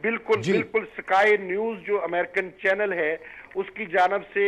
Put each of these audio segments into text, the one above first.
بالکल जी। बिल्कुल sky news जो American channel है उसकी जानब से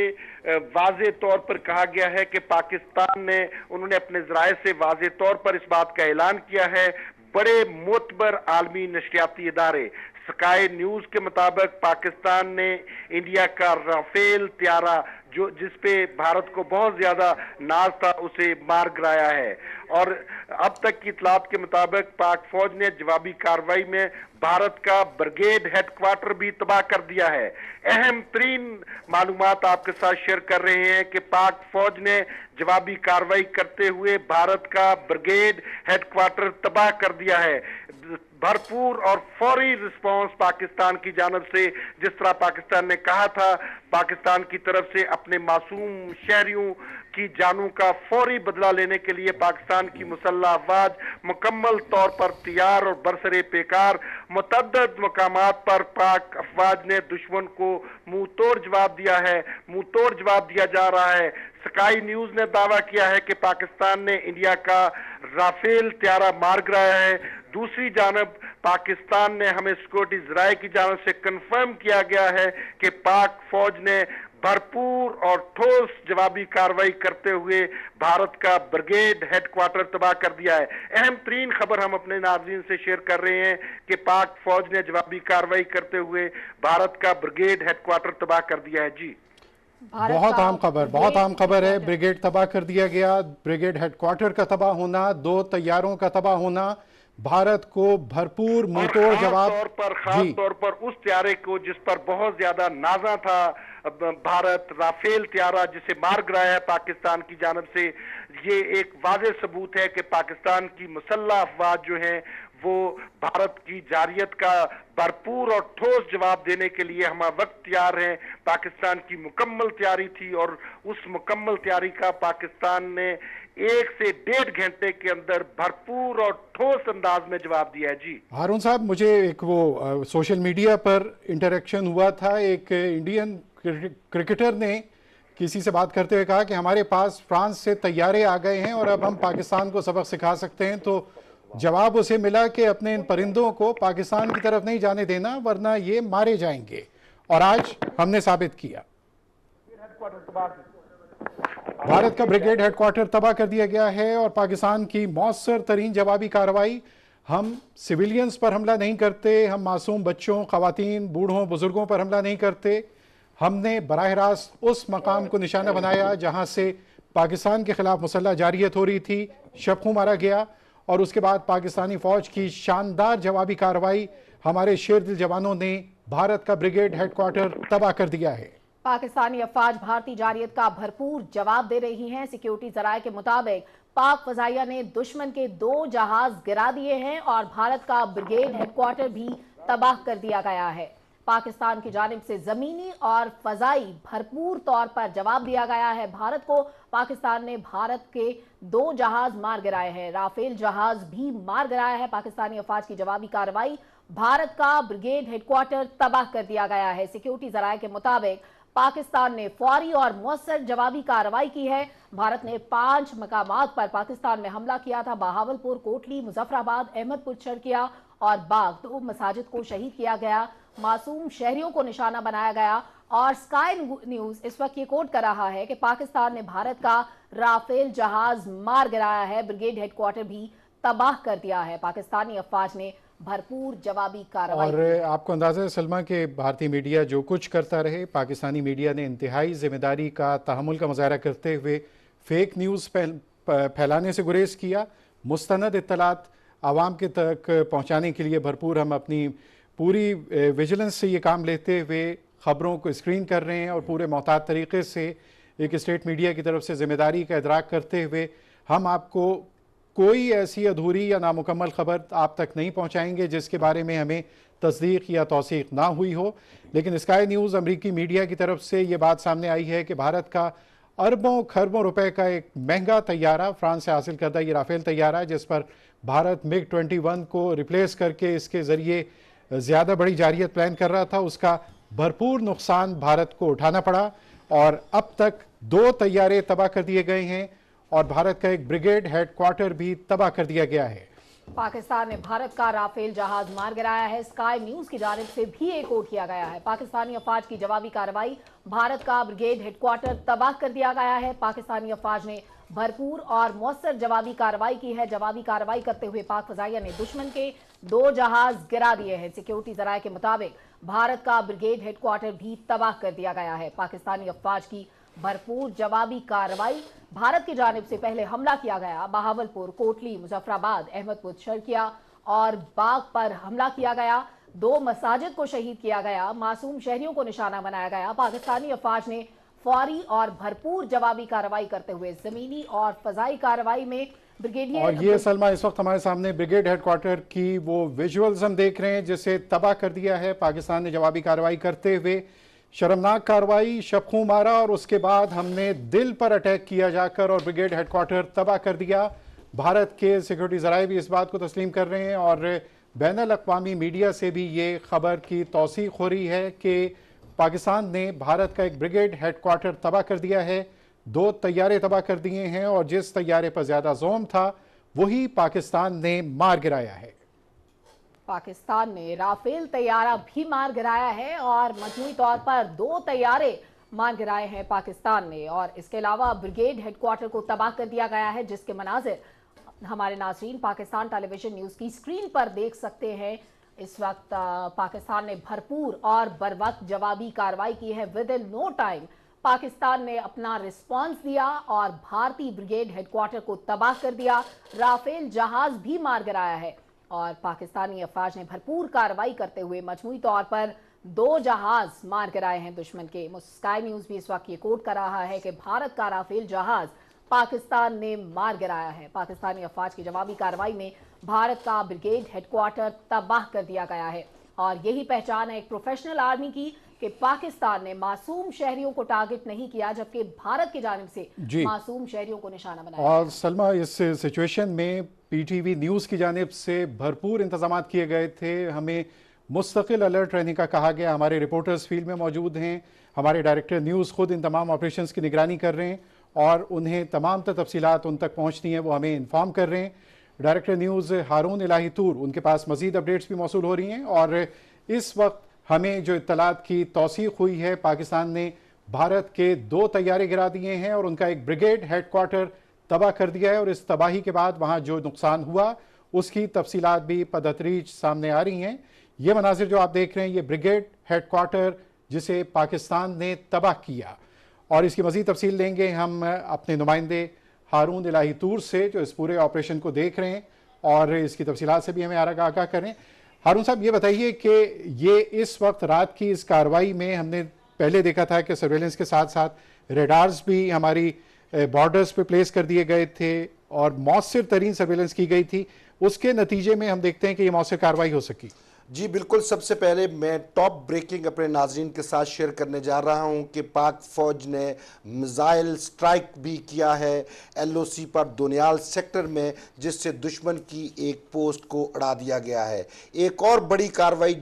वाज़े तौर पर कहा गया है कि पाकिस्तान ने उन्होंने अपने ज़राए से वाज़े तौर पर इस बात का ऐलान किया है। बड़े मोतबर आलमी नशरियाती इदारे स्काई न्यूज के मुताबिक पाकिस्तान ने इंडिया का राफेल त्यारा जो जिसपे भारत को बहुत ज्यादा नाज था उसे मार गिराया है। और अब तक की इतलात के मुताबिक पाक फौज ने जवाबी कार्रवाई में भारत का ब्रिगेड हेडक्वार्टर भी तबाह कर दिया है। अहम तरीन मालूमात आपके साथ शेयर कर रहे हैं कि पाक फौज ने जवाबी कार्रवाई करते हुए भारत का ब्रिगेड हेडक्वार्टर तबाह कर दिया है। भरपूर और फौरी रिस्पांस पाकिस्तान की जानब से, जिस तरह पाकिस्तान ने कहा था पाकिस्तान की तरफ से अपने मासूम शहरियों की जानों का फौरी बदला लेने के लिए पाकिस्तान की मुसल्लह अफवाज मुकम्मल तौर पर तैयार और बरसरे पेकार मुतअद्दिद मकामात पर पाक अफवाज ने दुश्मन को मुंह तोड़ जवाब दिया है, मुंह तोड़ जवाब दिया जा रहा है। स्काई न्यूज ने दावा किया है कि पाकिस्तान ने इंडिया का राफेल त्यारा मार गिराया है। दूसरी जानब पाकिस्तान ने हमें सिक्योरिटी ज़राए की जानब से कंफर्म किया गया है कि पाक फौज ने भरपूर और ठोस जवाबी कार्रवाई करते हुए भारत का ब्रिगेड हेडक्वार्टर तबाह कर दिया है। अहम तरीन खबर हम अपने नाज़रीन से शेयर कर रहे हैं कि पाक फौज ने जवाबी कार्रवाई करते हुए भारत का ब्रिगेड हेडक्वार्टर तबाह कर दिया है। जी, बहुत अहम खबर है। ब्रिगेड तबाह कर दिया गया। ब्रिगेड हेडक्वार्टर का तबाह होना, 2 तैयारों का तबाह होना, भारत को भरपूर मुंहतोड़ जवाब। खास तौर पर उस त्यारे को जिस पर बहुत ज्यादा नाजा था भारत, राफेल त्यारा जिसे मार गिराया है पाकिस्तान की जानब से, ये एक वाज़ेह सबूत है कि पाकिस्तान की मुसल्लह अफवाज जो हैं वो भारत की जारियत का भरपूर और ठोस जवाब देने के लिए हम वक्त तैयार हैं। पाकिस्तान की मुकम्मल तैयारी थी और उस मुकम्मल तैयारी का पाकिस्तान ने 1 से 1.5 घंटे के अंदर भरपूर और ठोस अंदाज में जवाब दिया है। जी हारून साहब, मुझे एक वो सोशल मीडिया पर इंटरेक्शन हुआ था। एक इंडियन क्रिकेटर ने किसी से बात करते हुए कहा कि हमारे पास फ्रांस से तैयारे आ गए हैं और अब हम पाकिस्तान को सबक सिखा सकते हैं। तो जवाब उसे मिला कि अपने इन परिंदों को पाकिस्तान की तरफ नहीं जाने देना वरना ये मारे जाएंगे। और आज हमने साबित किया। भारत का ब्रिगेड हेडक्वार्टर तबाह कर दिया गया है और पाकिस्तान की मौसर तरीन जवाबी कार्रवाई। हम सिविलियंस पर हमला नहीं करते, हम मासूम बच्चों, खवातीन, बूढ़ों, बुजुर्गों पर हमला नहीं करते। हमने बराह रास्त उस मकाम को निशाना बनाया जहां से पाकिस्तान के खिलाफ मुसल्लह जारियत हो रही थी, शबखू मारा गया। और उसके बाद पाकिस्तानी फौज की शानदार जवाबी कार्रवाई, हमारे शेर दिल जवानों ने भारत का ब्रिगेड हेडक्वार्टर तबाह कर दिया है। पाकिस्तानी अफवाज भारतीय जारियत का भरपूर जवाब दे रही हैं। सिक्योरिटी जराये के मुताबिक पाक फजाइया ने दुश्मन के 2 जहाज गिरा दिए हैं और भारत का ब्रिगेड हेडक्वार्टर भी तबाह कर दिया गया है। पाकिस्तान की जानिब से जमीनी और फजाई भरपूर तौर पर जवाब दिया गया है। भारत को पाकिस्तान ने भारत के 2 जहाज मार गिराए हैं, राफेल जहाज भी मार गिराया है। पाकिस्तानी अफवाज की जवाबी कार्रवाई, भारत का ब्रिगेड हेडक्वार्टर तबाह कर दिया गया है। सिक्योरिटी जराये के मुताबिक पाकिस्तान ने फौरी और मौसर जवाबी कार्रवाई की है। भारत ने 5 मकामात पर पाकिस्तान में हमला किया था। बहावलपुर, कोटली, मुजफ्फराबाद, अहमदपुर, चरकिया और बाग 2 मसाजिद को शहीद किया गया। मासूम शहरियों को निशाना बनाया गया। और स्काई न्यूज इस वक्त ये कोट कर रहा है कि पाकिस्तान ने भारत का राफेल जहाज मार गिराया है, ब्रिगेड हेडक्वार्टर भी तबाह कर दिया है। पाकिस्तानी अफवाज ने भरपूर जवाबी कार्रवाई। और आपको अंदाजा है सलमा के भारतीय मीडिया जो कुछ करता रहे, पाकिस्तानी मीडिया ने इंतहाई जिम्मेदारी का, तहम्मुल का मुजाहरा करते हुए फेक न्यूज़ फैलाने से गुरेज किया। मुस्तनद इत्तलात आवाम के तक पहुँचाने के लिए भरपूर हम अपनी पूरी विजिलेंस से ये काम लेते हुए ख़बरों को स्क्रीन कर रहे हैं और पूरे मोहतात तरीके से एक स्टेट मीडिया की तरफ से ज़िम्मेदारी का इदराक करते हुए हम आपको कोई ऐसी अधूरी या नामुकम्मल खबर आप तक नहीं पहुंचाएंगे जिसके बारे में हमें तस्दीक या तौसीक ना हुई हो। लेकिन स्काई न्यूज़ अमरीकी मीडिया की तरफ से ये बात सामने आई है कि भारत का अरबों खरबों रुपए का एक महंगा तैयारा, फ्रांस से हासिल करदा ये राफेल तैयारा, जिस पर भारत मिग 21 को रिप्लेस करके इसके ज़रिए ज़्यादा बड़ी जारियत प्लान कर रहा था, उसका भरपूर नुकसान भारत को उठाना पड़ा। और अब तक 2 तैयारे तबाह कर दिए गए हैं और भारत का एक ब्रिगेड हेडक्वार्टर भी तबाह कर दिया गया है। पाकिस्तान ने भारत का राफेल जहाज मार गिराया है। स्काई न्यूज की जानिब से भी एको किया गया है। पाकिस्तानी अफवाज की जवाबी कार्रवाई, भारत का ब्रिगेड हेडक्वार्टर तबाह कर दिया गया है। पाकिस्तानी अफवाज ने भरपूर और मौसर जवाबी कार्रवाई की है। जवाबी कार्रवाई करते हुए पाक फजाइया ने दुश्मन के 2 जहाज गिरा दिए हैं। सिक्योरिटी जराये के मुताबिक भारत का ब्रिगेड हेडक्वार्टर भी तबाह कर दिया गया है। पाकिस्तानी अफवाज की भरपूर जवाबी कार्रवाई, भारत की जानिब से पहले हमला किया गया। बहावलपुर, कोटली, मुजफ्फराबाद, अहमदपुर, शर्किया और बाग पर हमला किया गया। 2 मसाजिद को शहीद किया गया। मासूम शहरियों को निशाना बनाया गया। पाकिस्तानी अफवाज ने फौरी और भरपूर जवाबी कार्रवाई करते हुए जमीनी और फजाई कार्रवाई में ब्रिगेडियर। और ये सलमा, इस वक्त हमारे सामने ब्रिगेड हेडक्वार्टर की वो विजुअल्स हम देख रहे हैं जिसे तबाह कर दिया है। पाकिस्तान ने जवाबी कार्रवाई करते हुए शर्मनाक कार्रवाई, शबखू मारा और उसके बाद हमने दिल पर अटैक किया जाकर और ब्रिगेड हेडक्वार्टर तबाह कर दिया। भारत के सिक्योरिटी ज़राए भी इस बात को तस्लीम कर रहे हैं और बैनुल अक़वामी मीडिया से भी ये खबर की तौसीक़ हो रही है कि पाकिस्तान ने भारत का एक ब्रिगेड हेडक्वार्टर तबाह कर दिया है। 2 तैयारे तबाह कर दिए हैं और जिस तैयारे पर ज़्यादा जोम था वही पाकिस्तान ने मार गिराया है। पाकिस्तान ने राफेल तैयारा भी मार गिराया है और मजमूई तौर पर 2 तैयारे मार गिराए हैं पाकिस्तान ने। और इसके अलावा ब्रिगेड हेडक्वार्टर को तबाह कर दिया गया है, जिसके मनाजिर हमारे नाज़रीन पाकिस्तान टेलीविजन न्यूज़ की स्क्रीन पर देख सकते हैं। इस वक्त पाकिस्तान ने भरपूर और बरवक्त जवाबी कार्रवाई की है। Within no time Pakistan ने अपना रिस्पांस दिया और भारतीय ब्रिगेड हेडक्वार्टर को तबाह कर दिया। राफेल जहाज भी मार गिराया है और पाकिस्तानी अफवाज ने भरपूर कार्रवाई करते हुए मजमूई तौर पर 2 जहाज मार गिराए हैं दुश्मन के। स्काई न्यूज भी इस वक्त ये कोट कर रहा है कि भारत का राफेल जहाज पाकिस्तान ने मार गिराया है। पाकिस्तानी अफवाज की जवाबी कार्रवाई में भारत का ब्रिगेड हेडक्वार्टर तबाह कर दिया गया है। और यही पहचान है एक प्रोफेशनल आर्मी की कि पाकिस्तान ने मासूम शहरियों को टारगेट नहीं किया, जबकि भारत की जानिब से मासूम शहरियों को निशाना बनाया। और सलमा, इस सिचुएशन में पीटीवी न्यूज़ की जानिब से भरपूर इंतजाम किए गए थे। हमें मुस्तकिल अलर्ट रहने का कहा गया। हमारे रिपोर्टर्स फील्ड में मौजूद हैं। हमारे डायरेक्टर न्यूज़ खुद इन तमाम ऑपरेशंस की निगरानी कर रहे हैं और उन्हें तमाम तफसीलात उन तक पहुँचती हैं वो हमें इन्फॉर्म कर रहे हैं। डायरेक्टर न्यूज़ हारून इलाही तूर, उनके पास मज़ीद अपडेट्स भी मौसूल हो रही हैं और इस वक्त हमें जो इत्तलात की तौसीक़ हुई है, पाकिस्तान ने भारत के 2 तैयारे गिरा दिए हैं और उनका एक ब्रिगेड हेडक्वार्टर तबाह कर दिया है। और इस तबाही के बाद वहाँ जो नुकसान हुआ उसकी तफसीलात भी बतदरीज सामने आ रही हैं। ये मनाजिर जो आप देख रहे हैं, ये ब्रिगेड हेडक्वार्टर जिसे पाकिस्तान ने तबाह किया। और इसकी मज़ीद तफसील लेंगे हम अपने नुमाइंदे हारून इलाही तूर से, जो इस पूरे ऑपरेशन को देख रहे हैं और इसकी तफसीलात से भी हमें आगाह करें। हारून साहब, ये बताइए कि ये इस वक्त रात की इस कार्रवाई में हमने पहले देखा था कि सर्वेलेंस के साथ साथ रेडार्स भी हमारी बॉर्डर्स पे प्लेस कर दिए गए थे और मौसर तरीन सर्वेलेंस की गई थी। उसके नतीजे में हम देखते हैं कि ये मौसर कार्रवाई हो सकी। जी बिल्कुल। सबसे पहले मैं टॉप ब्रेकिंग अपने नाजरीन के साथ शेयर करने जा रहा हूं कि पाक फौज ने मिसाइल स्ट्राइक भी किया है LOC पर दुनियाल सेक्टर में, जिससे दुश्मन की एक पोस्ट को उड़ा दिया गया है। एक और बड़ी कार्रवाई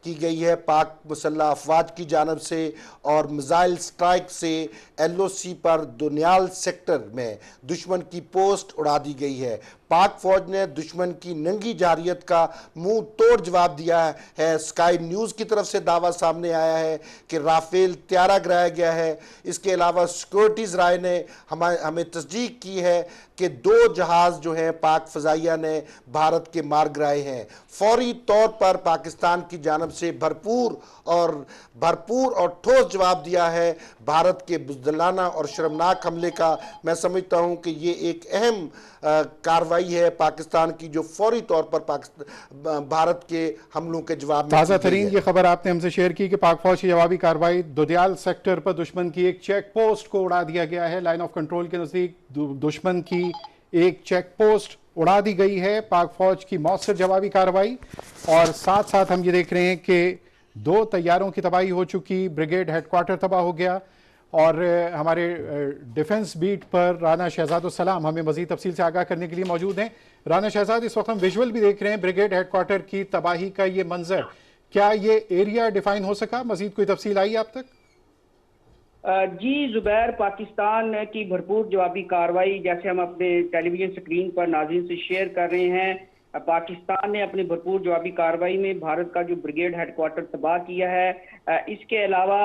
की गई है पाक मुसल्लह अफवाज की जानब से और मिसाइल स्ट्राइक से LOC पर दुनियाल सेक्टर में दुश्मन की पोस्ट उड़ा दी गई है। पाक फौज ने दुश्मन की नंगी जारियत का मुंह तोड़ जवाब दिया है। स्काई न्यूज़ की तरफ से दावा सामने आया है कि राफेल तैयारा गिराया गया है। इसके अलावा सिक्योरिटीज़ राय ने हमें तस्दीक की है कि 2 जहाज़ जो हैं पाक फ़ज़ाइया ने भारत के मार गिराए हैं। फौरी तौर पर पाकिस्तान की जानब से भरपूर और ठोस जवाब दिया है भारत के बुज़दिलाना और शर्मनाक हमले का। मैं समझता हूं कि ये एक अहम कार्रवाई है पाकिस्तान की, जो फौरी तौर पर भारत के हमलों के जवाब में। ताज़ा तरीन ये खबर आपने हमसे शेयर की कि पाक फौज की जवाबी कार्रवाई, दुदियाल सेक्टर पर दुश्मन की एक चेक पोस्ट को उड़ा दिया गया है। लाइन ऑफ कंट्रोल के नज़दीक दुश्मन की एक चेक पोस्ट उड़ा दी गई है। पाक फौज की मौसर जवाबी कार्रवाई और साथ साथ हम ये देख रहे हैं कि 2 तैयारों की तबाही हो चुकी, ब्रिगेड हेडक्वार्टर तबाह हो गया। और हमारे डिफेंस बीट पर राना शहजाद सलाम हमें मज़ीद तफसील से आगाह करने के लिए मौजूद हैं। राना शहजाद, इस वक्त हम विजुअल भी देख रहे हैं ब्रिगेड हेडक्वार्टर की तबाही का ये मंजर, क्या ये एरिया डिफाइन हो सका? मज़ीद कोई तफसील आई आप तक? जी जुबैर, पाकिस्तान की भरपूर जवाबी कार्रवाई जैसे हम अपने टेलीविजन स्क्रीन पर नाज़रीन से शेयर कर रहे हैं पाकिस्तान ने अपनी भरपूर जवाबी कार्रवाई में भारत का जो ब्रिगेड हेडक्वार्टर तबाह किया है। इसके अलावा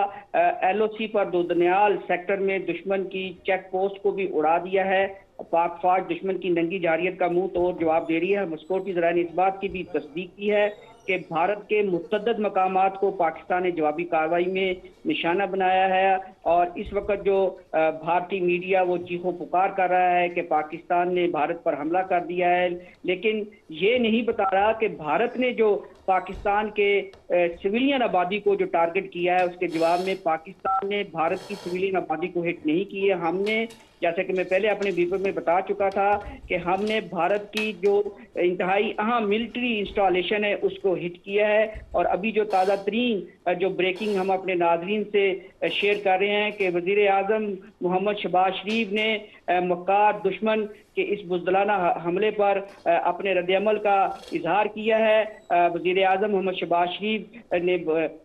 LOC पर दोदनियाल सेक्टर में दुश्मन की चेक पोस्ट को भी उड़ा दिया है। पाक फौज दुश्मन की नंगी जारियत का मुंह तोड़ जवाब दे रही है। सिक्योरिटी ज़राए ने इस बात की भी तस्दीक की है कि भारत के मुतअद्दिद मकामात को पाकिस्तान ने जवाबी कार्रवाई में निशाना बनाया है, और इस वक्त जो भारतीय मीडिया वो चीखो पुकार कर रहा है कि पाकिस्तान ने भारत पर हमला कर दिया है, लेकिन ये नहीं बता रहा कि भारत ने जो पाकिस्तान के सिविलियन आबादी को जो टारगेट किया है, उसके जवाब में पाकिस्तान ने भारत की सिविलियन आबादी को हिट नहीं की है। हमने, जैसे कि मैं पहले अपने वीडियो में बता चुका था, कि हमने भारत की जो इंतहाई अहम मिलिट्री इंस्टॉलेशन है उसको हिट किया है। और अभी जो ताज़ा तरीन जो ब्रेकिंग हम अपने नाजरीन से शेयर कर रहे हैं कि वज़ीर आज़म मोहम्मद शहबाज शरीफ ने मक्कार दुश्मन के इस बुज़दिलाना हमले पर अपने रद्द-ए-अमल का इजहार किया है। वज़ीर आज़म मोहम्मद शहबाज शरीफ ने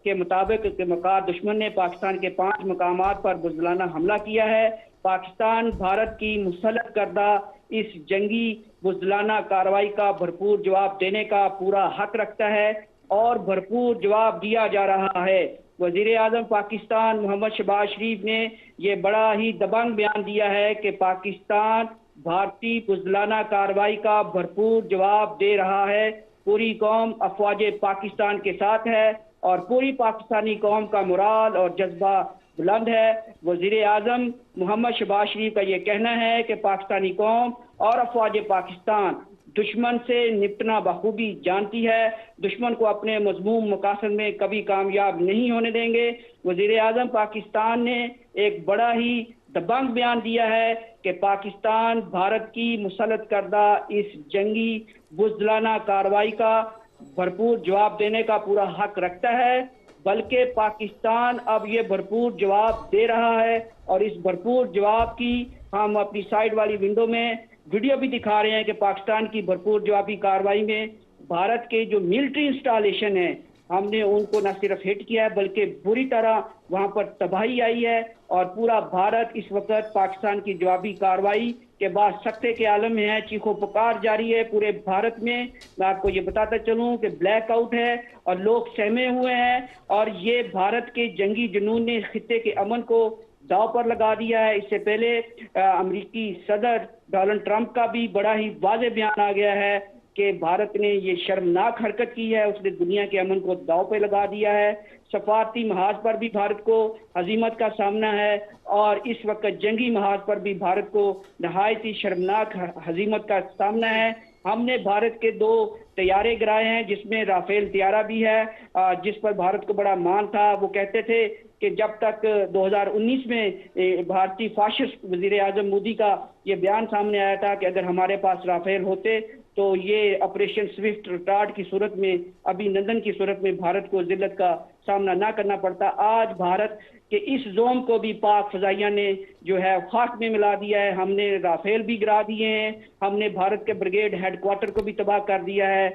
के मुताबिक मक्कार दुश्मन ने पाकिस्तान के 5 मकामात पर बुज़दिलाना हमला किया है। पाकिस्तान भारत की मुसल्लत करदा इस जंगी बुज़दिलाना कार्रवाई का भरपूर जवाब देने का पूरा हक रखता है, और भरपूर जवाब दिया जा रहा है। वज़ीर आज़म पाकिस्तान मोहम्मद शहबाज शरीफ ने ये बड़ा ही दबंग बयान दिया है कि पाकिस्तान भारतीय बुज़दिलाना कार्रवाई का भरपूर जवाब दे रहा है। पूरी कौम अफवाज पाकिस्तान के साथ है, और पूरी पाकिस्तानी कौम का मुराल और जज्बा बुलंद है। वज़ीर आज़म मोहम्मद शहबाज शरीफ का ये कहना है कि पाकिस्तानी कौम और अफवाज पाकिस्तान दुश्मन से निपटना बखूबी जानती है, दुश्मन को अपने मज़मूम मकासद में कभी कामयाब नहीं होने देंगे। वज़ीर आज़म पाकिस्तान ने एक बड़ा ही दबंग बयान दिया है कि पाकिस्तान भारत की मुसल्लत करदा इस जंगी बुज़दिलाना कार्रवाई का भरपूर जवाब देने का पूरा हक रखता है, बल्कि पाकिस्तान अब ये भरपूर जवाब दे रहा है। और इस भरपूर जवाब की हम अपनी साइड वाली विंडो में वीडियो भी दिखा रहे हैं कि पाकिस्तान की भरपूर जवाबी कार्रवाई में भारत के जो मिलिट्री इंस्टॉलेशन है, हमने उनको न सिर्फ हिट किया है बल्कि बुरी तरह वहां पर तबाही आई है। और पूरा भारत इस वक्त पाकिस्तान की जवाबी कार्रवाई के बाद सख्ते के आलम में है, चीखो पुकार जारी है पूरे भारत में। मैं आपको ये बताता चलूं कि ब्लैक आउट है और लोग सहमे हुए हैं, और ये भारत के जंगी जुनून ने खित्ते के अमन को दाव पर लगा दिया है। इससे पहले अमेरिकी सदर डोनाल्ड ट्रंप का भी बड़ा ही वाज़ेह बयान आ गया है कि भारत ने ये शर्मनाक हरकत की है, उसने दुनिया के अमन को दाव पे लगा दिया है। सफारती महाज पर भी भारत को हजीमत का सामना है, और इस वक्त जंगी महाज पर भी भारत को नहायत ही शर्मनाक हजीमत का सामना है। हमने भारत के 2 तैयारे गिराए हैं, जिसमें राफेल तैयारा भी है, जिस पर भारत को बड़ा मान था। वो कहते थे कि जब तक 2019 में भारतीय फाशिस्ट वज़ीर आज़म मोदी का ये बयान सामने आया था कि अगर हमारे पास राफेल होते तो ये ऑपरेशन स्विफ्ट रिटार्ड की सूरत में, अभिनंदन की सूरत में भारत को जिल्लत का सामना ना करना पड़ता। आज भारत के इस जोम को भी पाक फजाइया ने जो है खाक में मिला दिया है। हमने राफेल भी गिरा दिए हैं, हमने भारत के ब्रिगेड हेडक्वार्टर को भी तबाह कर दिया है।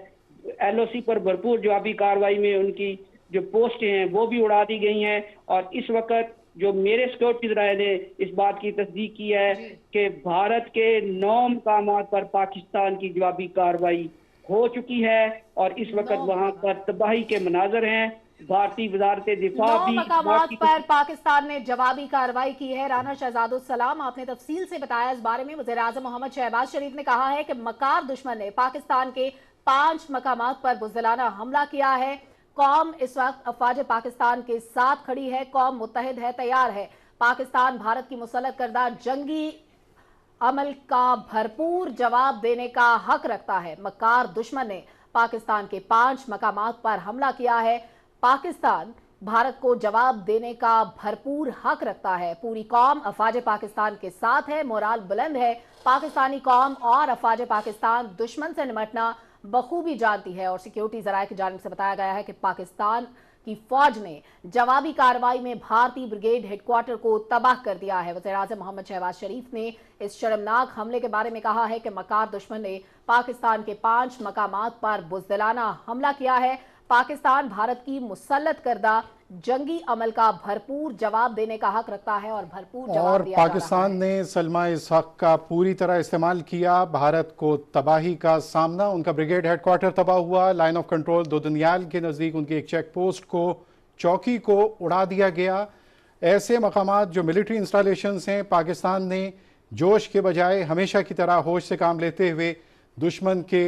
LOC पर भरपूर जवाबी कार्रवाई में उनकी जो पोस्ट हैं वो भी उड़ा दी गई हैं। और इस वक्त जो मेरे सिक्योरिटी ज़राए ने इस बात की तस्दीक की है कि भारत के 9 मकामात पर पाकिस्तान की जवाबी कार्रवाई हो चुकी है, और इस वक्त वहां पर तबाही के मनाजर हैं। भारतीय वजारत दिफा 9 भी मकामात पर पाकिस्तान ने जवाबी कार्रवाई की है। राना शहजादुस्सलाम, आपने तफसील से बताया इस बारे में। वज़ीर आज़म मोहम्मद शहबाज शरीफ ने कहा है कि मकार दुश्मन ने पाकिस्तान के 5 मकामात पर बुज़दिलाना हमला किया है। कौम इस वक्त अफवाज पाकिस्तान के साथ खड़ी है, कौम मुत्तहिद है, तैयार है। पाकिस्तान भारत की मुसल्लत करदा जंगी अमल का भरपूर जवाब देने का हक रखता है। मकार दुश्मन ने पाकिस्तान के 5 मकामात पर हमला किया है। पाकिस्तान भारत को जवाब देने का भरपूर हक रखता है। पूरी कौम अफवाज पाकिस्तान के साथ है, मोराल बुलंद है। पाकिस्तानी कौम और अफवाज पाकिस्तान दुश्मन से निपटना बखूबी जानती है। और सिक्योरिटी ज़राए की जानिब से बताया गया है कि पाकिस्तान की फौज ने जवाबी कार्रवाई में भारतीय ब्रिगेड हेडक्वार्टर को तबाह कर दिया है। वज़ीर आज़म मोहम्मद शहबाज शरीफ ने इस शर्मनाक हमले के बारे में कहा है कि मकार दुश्मन ने पाकिस्तान के 5 मकामात पर बुज़दिलाना हमला किया है। पाकिस्तान भारत की मुसल्लत करदा जंगी अमल का भरपूर जवाब देने का हक रखता है और भरपूर जवाब और दिया जा रहा पाकिस्तान है। ने सलमा इस हक का पूरी तरह इस्तेमाल किया। भारत को तबाही का सामना, उनका ब्रिगेड हेडक्वार्टर तबाह हुआ, लाइन ऑफ कंट्रोल दोदनियाल के नज़दीक उनकी एक चेक पोस्ट को, चौकी को उड़ा दिया गया। ऐसे मकामात जो मिलिट्री इंस्टॉलेशंस हैं, पाकिस्तान ने जोश के बजाय हमेशा की तरह होश से काम लेते हुए दुश्मन के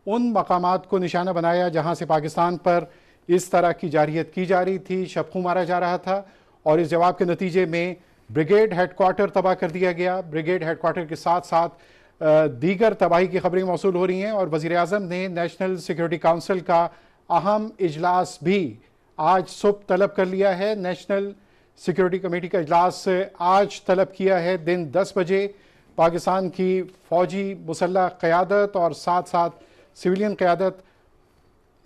उन मकामात को निशाना बनाया जहां से पाकिस्तान पर इस तरह की जारहियत की जा रही थी, शबखू मारा जा रहा था, और इस जवाब के नतीजे में ब्रिगेड हेडक्वार्टर तबाह कर दिया गया। ब्रिगेड हेडक्वार्टर के साथ साथ दीगर तबाही की खबरें मौसूल हो रही हैं और वज़ीर आज़म ने नेशनल सिक्योरिटी काउंसिल का अहम इजलास भी आज सुबह तलब कर लिया है। नेशनल सिक्योरिटी कमेटी का इजलास आज तलब किया है दिन 10 बजे। पाकिस्तान की फ़ौजी मुसल्लह क़यादत और साथ साथ सिविलियन क़यादत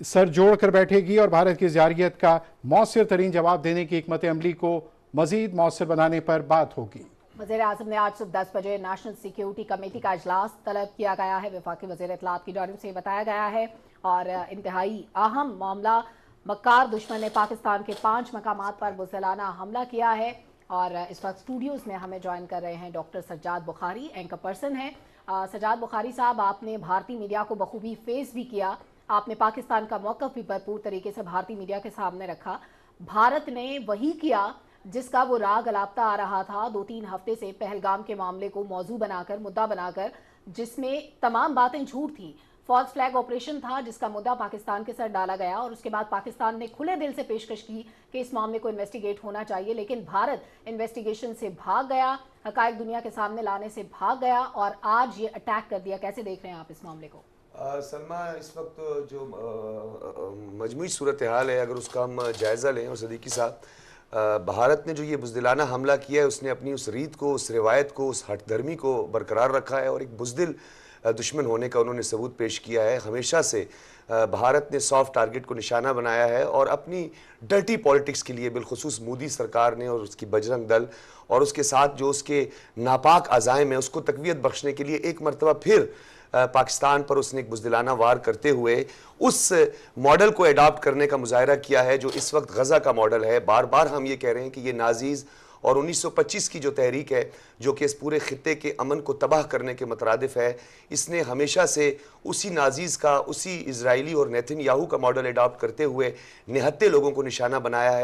सर जोड़ कर बैठेगी और भारत की जारहियत का मौसर तरीन जवाब देने की हिकमत अमली को मज़ीद मौसर बनाने पर बात होगी। वज़ीर आज़म ने आज सुबह 10 बजे नेशनल सिक्योरिटी कमेटी का इजलास तलब किया गया है। वफाकी वज़ीर इत्तलात की जानिब से बताया गया है और इंतहाई अहम मामला, मक्कार दुश्मन ने पाकिस्तान के 5 मकामात पर बुज़दिलाना हमला किया है। और इस वक्त स्टूडियोज़ में हमें ज्वाइन कर रहे हैं doctor Sajjad Bukhari, anchor person हैं। सज्जाद बुखारी साहब, आपने भारतीय मीडिया को बखूबी फेस भी किया, आपने पाकिस्तान का मौक़िफ़ भी भरपूर तरीके से भारतीय मीडिया के सामने रखा। भारत ने वही किया जिसका वो राग अलापता आ रहा था 2-3 हफ्ते से, पहलगाम के मामले को मौजू बनाकर, मुद्दा बनाकर, जिसमें तमाम बातें झूठ थी। फॉल्स फ्लैग ऑपरेशन था जिसका मुद्दा पाकिस्तान के सर डाला गया और उसके बाद पाकिस्तान ने खुले दिल से पेशकश की कि इस मामले को इन्वेस्टिगेट होना चाहिए, लेकिन भारत इन्वेस्टिगेशन से भाग गया, हकायक दुनिया के सामने लाने से भाग गया और आज ये अटैक कर दिया। कैसे देख रहे हैं आप इस मामले को? सलमा, इस वक्त जो मजमूई सूरत हाल है, अगर उसका हम जायज़ा लें, और सदीकी साहब, भारत ने जो ये बुज़दिलाना हमला किया है उसने अपनी उस रीत को, उस रिवायत को, उस हठधर्मी को बरकरार रखा है और एक बुज़दिल दुश्मन होने का उन्होंने सबूत पेश किया है। हमेशा से भारत ने सॉफ्ट टारगेट को निशाना बनाया है और अपनी डर्टी पॉलिटिक्स के लिए, बिलखुसूस मोदी सरकार ने और उसकी बजरंग दल और उसके साथ जो उसके नापाक अज़ाइम है उसको तक़वियत बख्शने के लिए एक मरतबा फिर पाकिस्तान पर उसने एक बुज़दिलाना वार करते हुए उस मॉडल को एडॉप्ट करने का मुज़ाहरा किया है जो इस वक्त गज़ा का मॉडल है। बार बार हम ये कह रहे हैं कि ये नाज़ीज़ और 1925 की जो तहरीक है जो कि इस पूरे खित्ते के अमन को तबाह करने के मतरादिफ है, इसने हमेशा से उसी नाज़ीज़ का, उसी इजरायली और नेतन्याहू का मॉडल एडॉप्ट करते हुए निहत्ते लोगों को निशाना बनाया है।